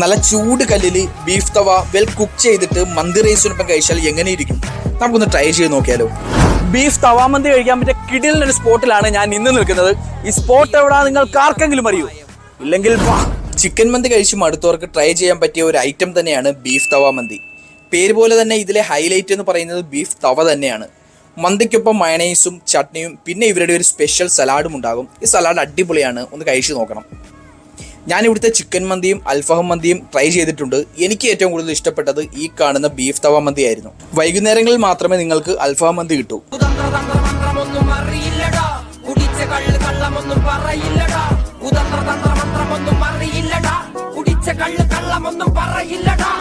നല്ല ചൂട് കല്ലിൽ ബീഫ് തവ വെൽ കുക്ക് ചെയ്തിട്ട് മന്തി റൈസിനൊപ്പം കഴിച്ചാൽ എങ്ങനെയിരിക്കും? നമുക്കൊന്ന് ട്രൈ ചെയ്ത് നോക്കിയാലോ. ബീഫ് തവാ മന്തി കഴിക്കാൻ പറ്റിയ കിടിലൊരു സ്പോട്ടിലാണ് ഞാൻ ഇന്ന് നിൽക്കുന്നത്. ഈ സ്പോട്ട് എവിടാ നിങ്ങൾക്ക് ആർക്കെങ്കിലും അറിയൂ? ഇല്ലെങ്കിൽ ചിക്കൻ മന്തി കഴിച്ച് മടുത്തവർക്ക് ട്രൈ ചെയ്യാൻ പറ്റിയ ഒരു ഐറ്റം തന്നെയാണ് ബീഫ് തവാ മന്തി. പേര് പോലെ തന്നെ ഇതിലെ ഹൈലൈറ്റ് എന്ന് പറയുന്നത് ബീഫ് തവ തന്നെയാണ്. മന്തിക്കൊപ്പം മയണൈസും ചട്നിയും പിന്നെ ഇവരുടെ ഒരു സ്പെഷ്യൽ സലാഡും ഉണ്ടാകും. ഈ സലാഡ് അടിപൊളിയാണ്, ഒന്ന് കഴിച്ചു നോക്കണം. ഞാൻ ഇവിടുത്തെ ചിക്കൻ മന്തിയും അൽഫഹം മന്തിയും ട്രൈ ചെയ്തിട്ടുണ്ട്. എനിക്ക് ഏറ്റവും കൂടുതൽ ഇഷ്ടപ്പെട്ടത് ഈ കാണുന്ന ബീഫ് തവ മന്തി ആയിരുന്നു. വൈകുന്നേരങ്ങളിൽ മാത്രമേ നിങ്ങൾക്ക് അൽഫഹം മന്തി കിട്ടൂ. കുടിച്ച കള്ള് കള്ളമൊന്നും പറയില്ലടാ.